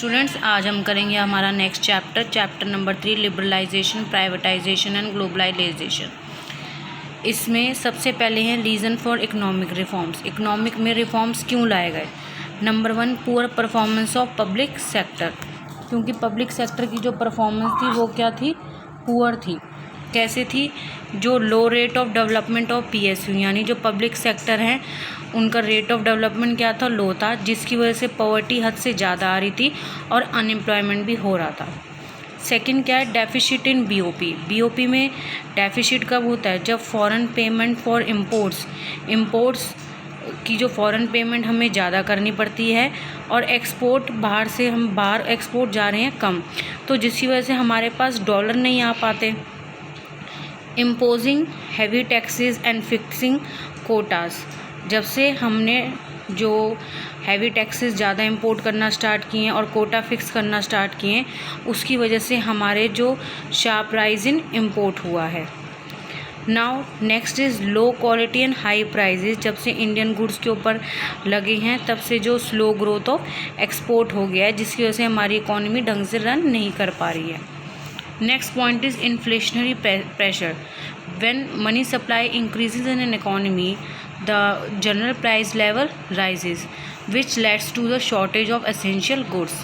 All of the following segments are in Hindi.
स्टूडेंट्स, आज हम करेंगे हमारा next chapter number 3, liberalisation, privatisation and globalisation. इसमें सबसे पहले है reason for economic reforms. Economic में रिफॉर्म्स क्यों लाए गए। Number 1, poor performance of public sector, क्योंकि पब्लिक सेक्टर की जो परफॉर्मेंस थी वो क्या थी, पुअर थी। कैसे थी, जो low rate of development of PSU, यानी जो पब्लिक सेक्टर हैं उनका रेट ऑफ डेवलपमेंट क्या था, लो था, जिसकी वजह से पॉवर्टी हद से ज़्यादा आ रही थी और अनएम्प्लॉयमेंट भी हो रहा था। सेकंड क्या है, डेफिसिट इन BOP में डेफिसिट कब होता है, जब फॉरेन पेमेंट फॉर इम्पोर्ट्स की जो फॉरेन पेमेंट हमें ज़्यादा करनी पड़ती है और एक्सपोर्ट बाहर एक्सपोर्ट जा रहे हैं कम, तो जिसकी वजह से हमारे पास डॉलर नहीं आ पाते। Imposing heavy taxes and fixing quotas, जब से हमने जो हैवी टैक्सेस ज़्यादा इंपोर्ट करना स्टार्ट किए हैं और कोटा फिक्स करना स्टार्ट किए हैं, उसकी वजह से हमारे जो शार्प राइज इन इम्पोर्ट हुआ है। Now next is low quality and high prices, जब से इंडियन गुड्स के ऊपर लगे हैं तब से जो स्लो ग्रोथ ऑफ एक्सपोर्ट हो गया है, जिसकी वजह से हमारी इकॉनमी ढंग से रन नहीं कर पा रही है। Next point is inflationary pressure. When money supply increases in an economy, the general price level rises, which leads to the shortage of essential goods.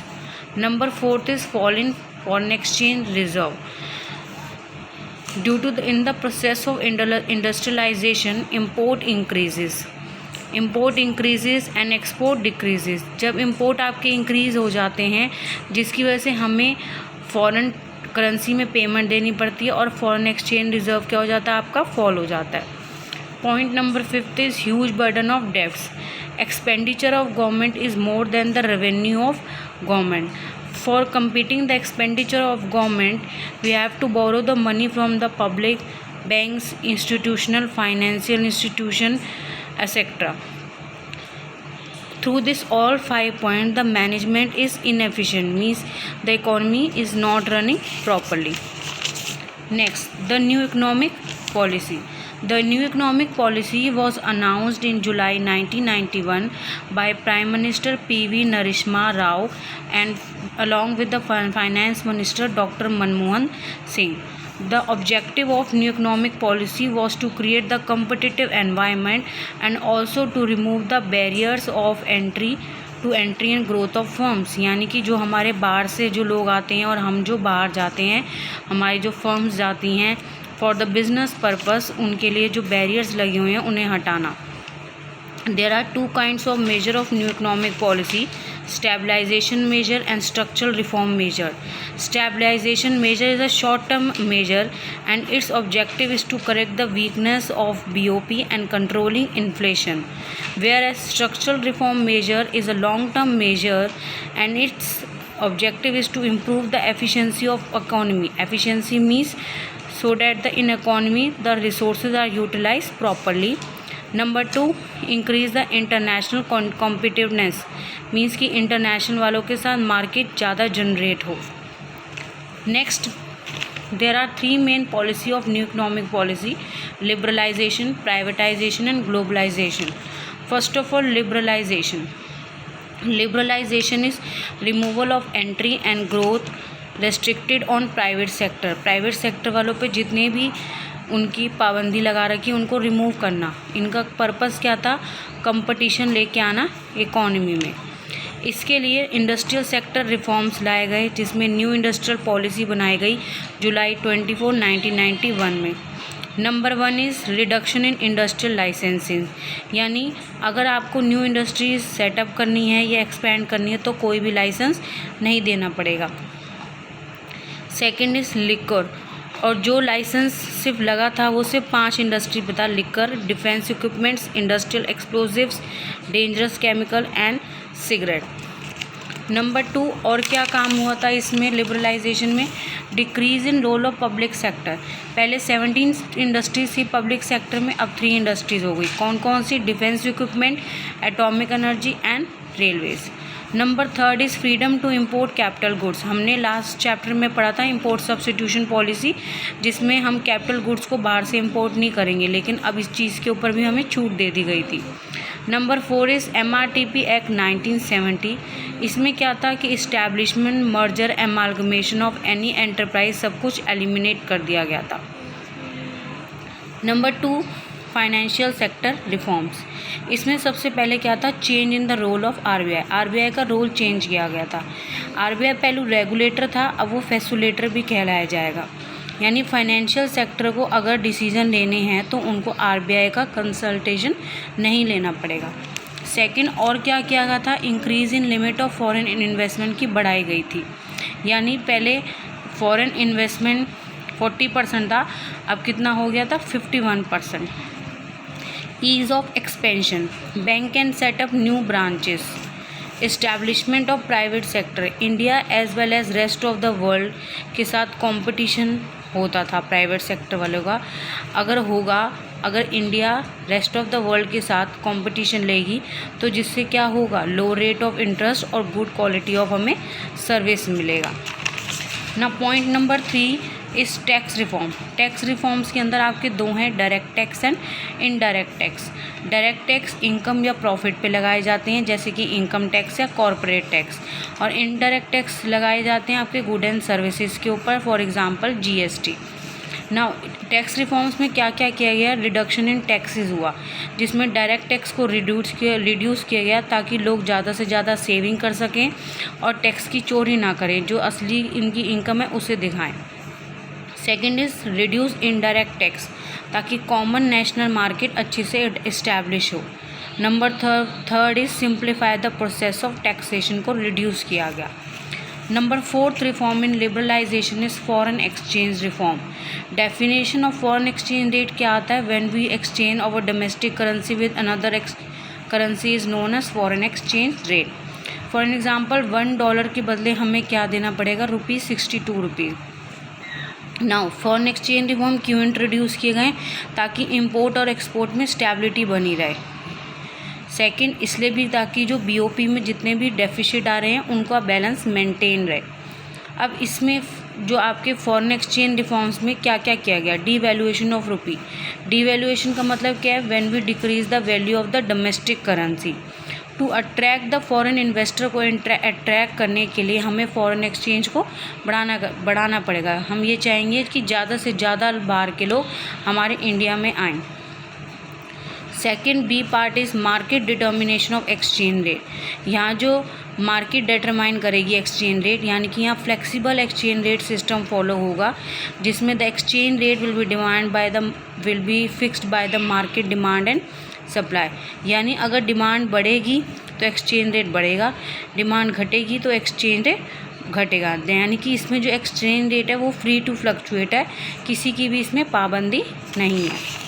Number 4 is fall in foreign exchange reserve. Due to in the process of industrialization, import increases and export decreases. जब import आपके increase हो जाते हैं, जिसकी वजह से हमें foreign करेंसी में पेमेंट देनी पड़ती है और फॉरेन एक्सचेंज रिजर्व क्या हो जाता है, आपका फॉल हो जाता है। Point number 5 is huge burden of debts. Expenditure of government is more than the revenue of government. For competing the expenditure of government, we have to borrow the money from the public, banks, institutional, financial institution, etc. Through this all 5 points, the management is inefficient, means the economy is not running properly. Next, the new economic policy. The new economic policy was announced in July 1991 by Prime Minister P.V. Narasimha Rao and along with the Finance Minister Dr. Manmohan Singh. The objective of new economic policy was to create the competitive environment and also to remove the barriers of entry and growth of firms, यानी कि जो हमारे बाहर से जो लोग आते हैं और हम जो बाहर जाते हैं, हमारी जो फर्म्स जाती हैं फॉर द बिजनेस पर्पस, उनके लिए जो बैरियर्स लगे हुए हैं उन्हें हटाना। There are 2 kinds of measure of new economic policy, stabilization measure and structural reform measure. Stabilization measure is a short term measure and its objective is to correct the weakness of BOP and controlling inflation, whereas structural reform measure is a long term measure and its objective is to improve the efficiency of economy. Efficiency means so that in economy the resources are utilized properly. Number 2, increase the international competitiveness, means कि इंटरनेशनल वालों के साथ मार्केट ज़्यादा जनरेट हो। Next, there are 3 main policy of new economic policy: liberalization, privatization and globalization. First of all, liberalization is removal of entry and growth restricted on private sector वालों पे जितने भी उनकी पाबंदी लगा रखी उनको रिमूव करना। इनका पर्पस क्या था, कंपटीशन लेके आना इकॉनमी में। इसके लिए इंडस्ट्रियल सेक्टर रिफॉर्म्स लाए गए, जिसमें न्यू इंडस्ट्रियल पॉलिसी बनाई गई जुलाई 24, 1991 में। Number 1 is reduction in industrial licensing, यानी अगर आपको न्यू इंडस्ट्रीज सेटअप करनी है या एक्सपेंड करनी है तो कोई भी लाइसेंस नहीं देना पड़ेगा। सेकेंड इज़ लिकर, और जो लाइसेंस सिर्फ लगा था वो सिर्फ 5 इंडस्ट्री पे था: liquor, defence equipments, industrial explosives, dangerous chemical and cigarette. Number 2, और क्या काम हुआ था इसमें लिबरलाइजेशन में, decrease in role of public sector. पहले 17 इंडस्ट्रीज थी पब्लिक सेक्टर में, अब 3 इंडस्ट्रीज हो गई। कौन कौन सी, defence equipment, atomic energy and railways. Number 3 is freedom to import capital goods. हमने लास्ट चैप्टर में पढ़ा था इम्पोर्ट सब्स्टिट्यूशन पॉलिसी, जिसमें हम कैपिटल गुड्स को बाहर से इम्पोर्ट नहीं करेंगे, लेकिन अब इस चीज़ के ऊपर भी हमें छूट दे दी गई थी। Number 4 is MRTP act 1970। इसमें क्या था कि establishment, merger, amalgamation of any enterprise सब कुछ एलिमिनेट कर दिया गया था। Number 2 financial sector reforms. इसमें सबसे पहले क्या था, change in the role of RBI। RBI का रोल चेंज किया गया था। RBI पहले रेगुलेटर था, अब वो फैसिलिटेटर भी कहलाया जाएगा। यानी फाइनेंशियल सेक्टर को अगर डिसीजन लेने हैं तो उनको RBI का कंसल्टेशन नहीं लेना पड़ेगा। सेकंड और क्या किया गया था, increase in limit of foreign investment की बढ़ाई गई थी। यानी पहले फॉरेन इन्वेस्टमेंट 40% था, अब कितना हो गया था, 51%। Ease of expansion, bank can set up new branches. Establishment of private sector, India as well as rest of the world के साथ कंपटीशन होता था प्राइवेट सेक्टर वालों का। अगर India rest of the world के साथ कंपटीशन लेगी तो जिससे क्या होगा, लो रेट ऑफ इंटरेस्ट और गुड क्वालिटी ऑफ हमें सर्विस मिलेगा ना। पॉइंट नंबर 3 इस टैक्स रिफॉर्म। टैक्स रिफॉर्म्स के अंदर आपके 2 हैं, direct tax and indirect tax. Direct tax income या प्रॉफिट पे लगाए जाते हैं, जैसे कि इनकम टैक्स या कॉरपोरेट टैक्स, और इनडायरेक्ट टैक्स लगाए जाते हैं आपके गुड एंड सर्विसेज के ऊपर, for example GST। Now tax reforms में क्या क्या किया गया, रिडक्शन इन टैक्सेस हुआ, जिसमें डायरेक्ट टैक्स को रिड्यूस किया गया ताकि लोग ज़्यादा से ज़्यादा सेविंग कर सकें और टैक्स की चोरी ना करें, जो असली इनकी इनकम है उसे दिखाएं। Second is reduce indirect tax, ताकि कॉमन नेशनल मार्केट अच्छे से इस्टेब्लिश हो। Number third is simplify the process of taxation को रिड्यूस किया गया। Number 4 reform in liberalisation is foreign exchange reform. Definition of foreign exchange rate क्या आता है, when we exchange our domestic currency with another currency is known as foreign exchange rate. For example $1 के बदले हमें क्या देना पड़ेगा, ₹62। नाउ फॉरेन एक्सचेंज रिफॉर्म क्यों इंट्रोड्यूस किए गए, ताकि इंपोर्ट और एक्सपोर्ट में स्टेबिलिटी बनी रहे। सेकंड इसलिए भी ताकि जो BOP में जितने भी डेफिसिट आ रहे हैं उनका बैलेंस मेंटेन रहे। अब इसमें जो आपके फॉरेन एक्सचेंज रिफॉर्म्स में क्या क्या किया गया, डीवैल्यूएशन ऑफ रुपी। डीवैल्यूएशन का मतलब क्या है, when we decrease the value of the domestic currency. To attract the foreign investor को अट्रैक्ट करने के लिए हमें फॉरेन एक्सचेंज को बढ़ाना पड़ेगा। हम ये चाहेंगे कि ज़्यादा से ज़्यादा बाहर के लोग हमारे इंडिया में आएँ। Second B part is market determination of exchange rate. यहाँ जो मार्केट डिटरमाइन करेगी एक्सचेंज रेट, यानी कि यहाँ flexible exchange rate system follow होगा, जिसमें the exchange rate will be fixed by the market demand and supply. यानी अगर डिमांड बढ़ेगी तो एक्सचेंज रेट बढ़ेगा, डिमांड घटेगी तो एक्सचेंज रेट घटेगा। यानी कि इसमें जो एक्सचेंज रेट है वो फ्री टू फ्लक्चुएट है, किसी की भी इसमें पाबंदी नहीं है।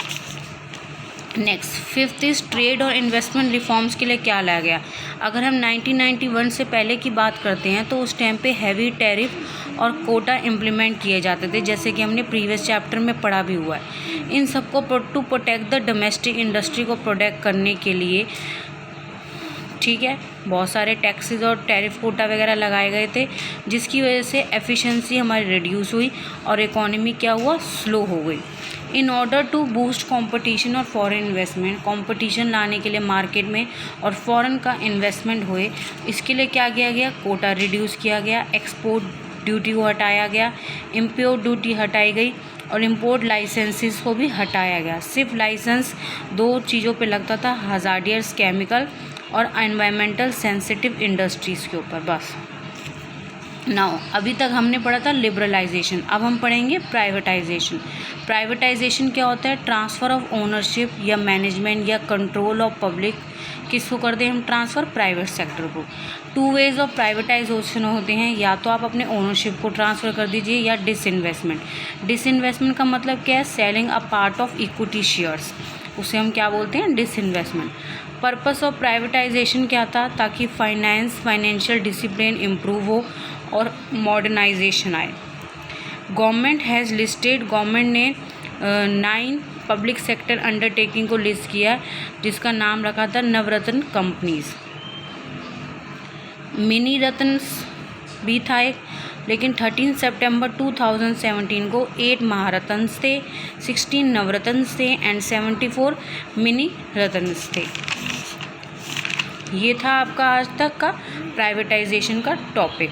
नेक्स्ट फिफ्थ इज़ ट्रेड और इन्वेस्टमेंट रिफॉर्म्स के लिए क्या लाया गया। अगर हम 1991 से पहले की बात करते हैं तो उस टाइम पे हैवी टैरिफ और कोटा इम्प्लीमेंट किए जाते थे, जैसे कि हमने प्रीवियस चैप्टर में पढ़ा भी हुआ है। इन सबको to protect the domestic industry को प्रोटेक्ट करने के लिए, ठीक है, बहुत सारे टैक्सेस और टैरिफ कोटा वगैरह लगाए गए थे, जिसकी वजह से एफिशिएंसी हमारी रिड्यूस हुई और इकोनॉमी क्या हुआ, स्लो हो गई। In order to boost competition और फॉरेन इन्वेस्टमेंट, कंपटीशन लाने के लिए मार्केट में और फॉरेन का इन्वेस्टमेंट हुए, इसके लिए क्या किया गया, कोटा रिड्यूस किया गया, एक्सपोर्ट ड्यूटी को हटाया गया, इम्पोर्ट ड्यूटी हटाई गई और इम्पोर्ट लाइसेंसेस को भी हटाया गया। सिर्फ लाइसेंस 2 चीज़ों पे लगता था, हज़ार्डियस केमिकल और एनवायरमेंटल सेंसिटिव इंडस्ट्रीज़ के ऊपर बस। नाउ अभी तक हमने पढ़ा था लिबरलाइजेशन, अब हम पढ़ेंगे प्राइवेटाइजेशन। प्राइवेटाइजेशन क्या होता है, ट्रांसफ़र ऑफ ओनरशिप या मैनेजमेंट या कंट्रोल ऑफ पब्लिक, किसको कर दें हम ट्रांसफ़र, प्राइवेट सेक्टर को। 2 वेज ऑफ प्राइवेटाइजेशन होते हैं, या तो आप अपने ओनरशिप को ट्रांसफ़र कर दीजिए या डिसइन्वेस्टमेंट। डिसइन्वेस्टमेंट का मतलब क्या है, selling a part of equity shares, उसे हम क्या बोलते हैं, डिसइन्वेस्टमेंट। पर्पस ऑफ प्राइवेटाइजेशन क्या था, ताकि फाइनेंशियल डिसिप्लिन इम्प्रूव हो और मॉडर्नाइजेशन आए। गवर्नमेंट हैज़ लिस्टेड, गवर्नमेंट ने 9 पब्लिक सेक्टर अंडरटेकिंग को लिस्ट किया, जिसका नाम रखा था नवरत्न कंपनीज। मिनी रत्न भी था एक, लेकिन 13 सितंबर 2017 को 8 महारत्न थे, 16 नवरत्न थे एंड 74 मिनी रत्न थे। ये था आपका आज तक का प्राइवेटाइजेशन का टॉपिक।